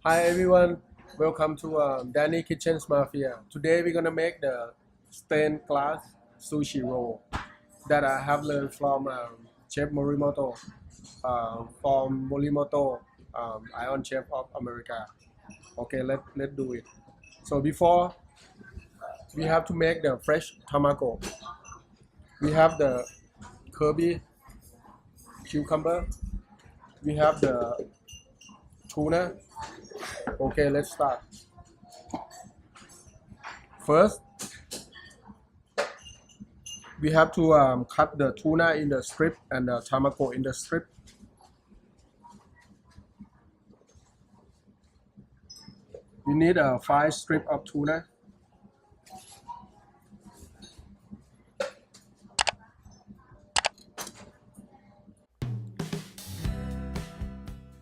Hi everyone, welcome to Danny Kitchen Mafia. Today we're gonna make the stained glass sushi roll that I have learned from Chef Morimoto, from Morimoto, Ironchef of America. Okay, let's do it. So before we have to make the fresh tamago. We have the Kirby cucumber. We have the tuna. Okay, let's start. First, we have to cut the tuna in the strip and the tamago in the strip. We need a 5 strip of tuna.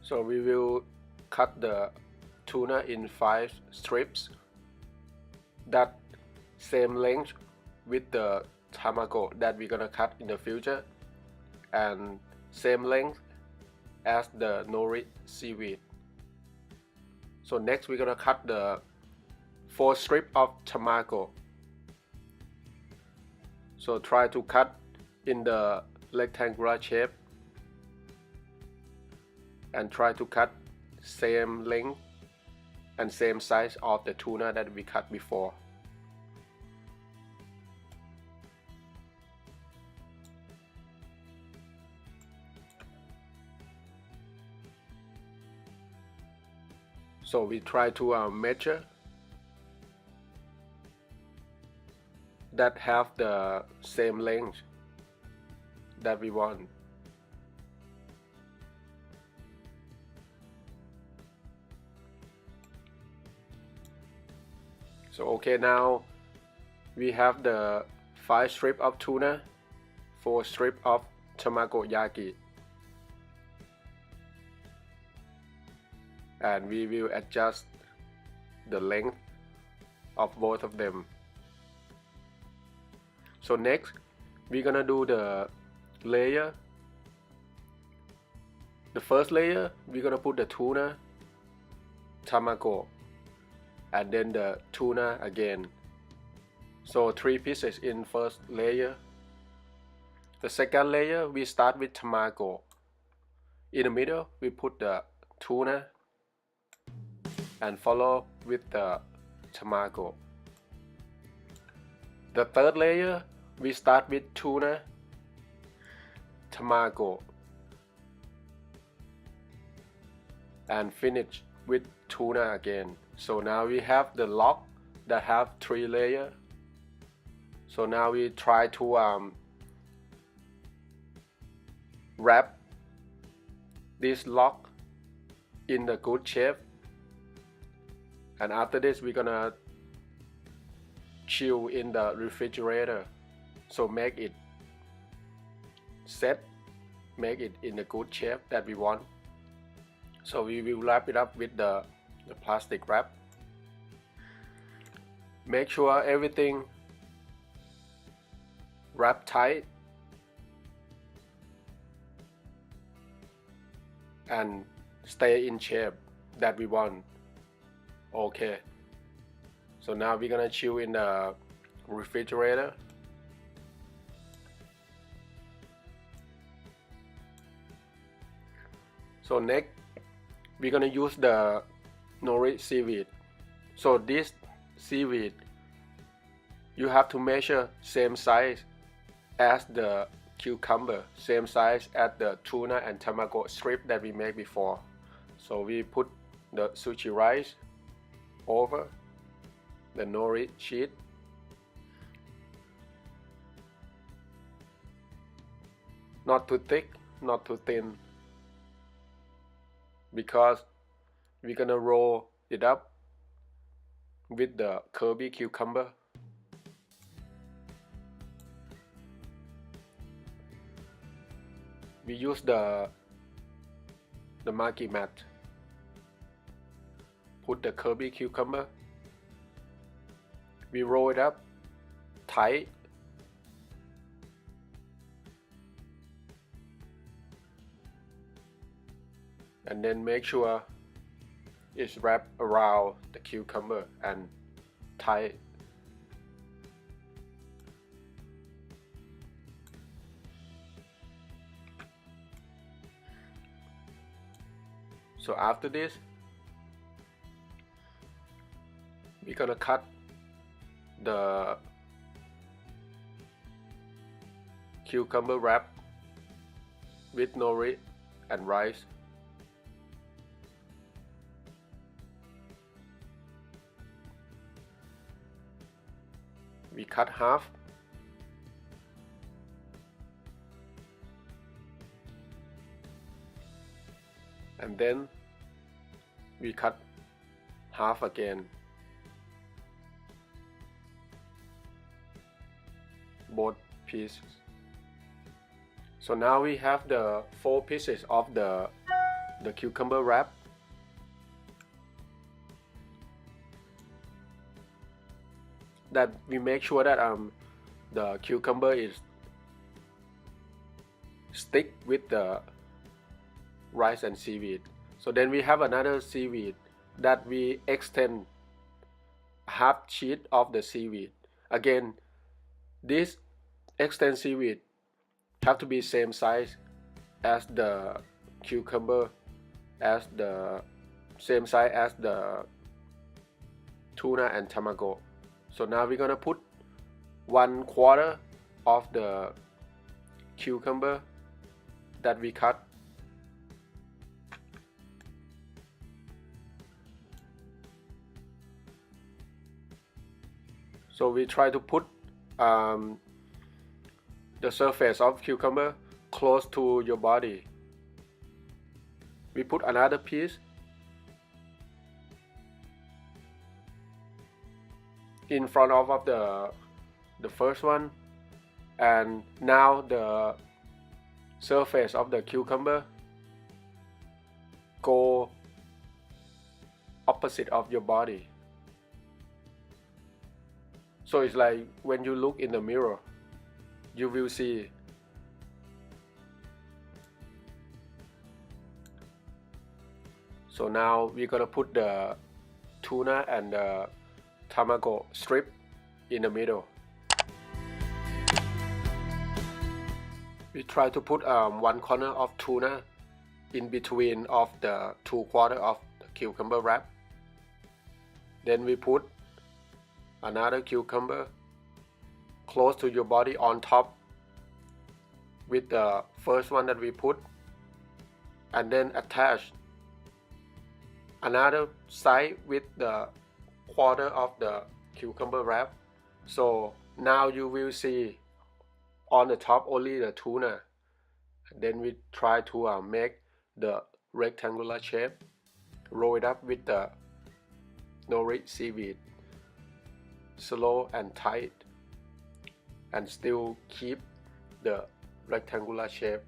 So we will cut the tuna in 5 strips that same length with the tamago that we're gonna cut in the future and same length as the nori seaweed. So next we're gonna cut the 4 strip of tamago. So try to cut in the rectangular shape and try to cut same length and same size of the tuna that we cut before. So we try to measure that have the same length that we want. So okay, now we have the 5 strip of tuna, 4 strip of tamagoyaki, and we will adjust the length of both of them. So next we're gonna do the layer. The first layer we're gonna put the tuna, tamago, and then the tuna again. So 3 pieces in first layer. The second layer we start with tamago. In the middle we put the tuna and follow with the tamago. The third layer we start with tuna, tamago, and finish with tuna again. So now we have the log that have 3 layers. So now we try to wrap this log in the good shape, and after this we're gonna chill in the refrigerator. So make it set, make it in the good shape that we want. So we will wrap it up with the plastic wrap. Make sure everything wrap tight and stay in shape that we want. Okay, so now we're gonna chill in the refrigerator. So next we're gonna use the nori seaweed. So this seaweed you have to measure same size as the cucumber, same size as the tuna and tamago strip that we made before. So we put the sushi rice over the nori sheet. Not too thick, not too thin, because we're gonna roll it up with the Kirby cucumber. We use the maki mat. Put the Kirby cucumber. We roll it up tight. And then make sure is wrapped around the cucumber and tied. So after this, we're gonna cut the cucumber wrap with nori and rice. We cut half. And then we cut half again. Both pieces. So now we have the 4 pieces of the cucumber wrap. That we make sure that the cucumber is stick with the rice and seaweed. So then we have another seaweed that we extend half sheet of the seaweed. Again, this extend seaweed have to be same size as the cucumber, as the same size as the tuna and tamago. So now we're gonna put 1/4 of the cucumber that we cut. So we try to put the surface of cucumber close to your body. We put another piece in front of the first one, and now the surface of the cucumber go opposite of your body. So it's like when you look in the mirror, you will see. So now we're gonna put the tuna and the tamago strip in the middle. We try to put 1/4 of tuna in between of the 2/4 of the cucumber wrap. Then we put another cucumber close to your body on top with the first one that we put, and then attach another side with the 1/4 of the cucumber wrap. So now you will see on the top only the tuna. And then we try to make the rectangular shape, roll it up with the nori seaweed, slow and tight, and still keep the rectangular shape.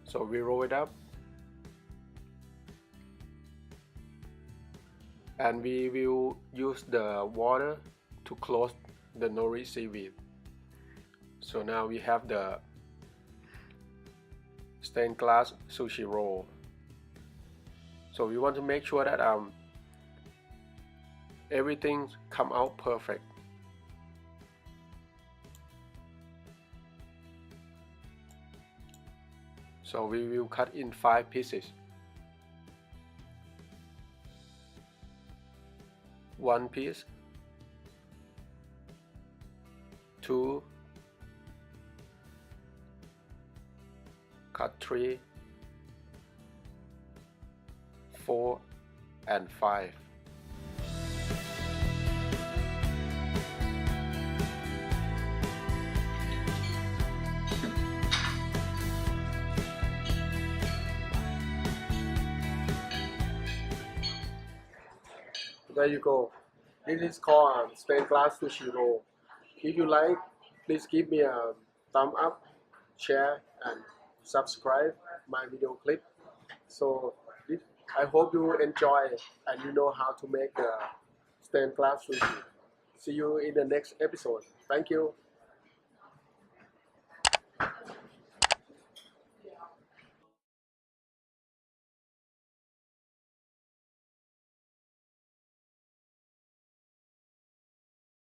So we roll it up, and we will use the water to close the nori seaweed. So now we have the stained glass sushi roll. So we want to make sure that everything come out perfect. So we will cut in 5 pieces. 1 piece, 2, cut 3, 4, and 5. There you go. This is called stained glass sushi roll. If you like, please give me a thumb up, share, and subscribe my video clip. So I hope you enjoy and you know how to make stained glass sushi. See you in the next episode. Thank you.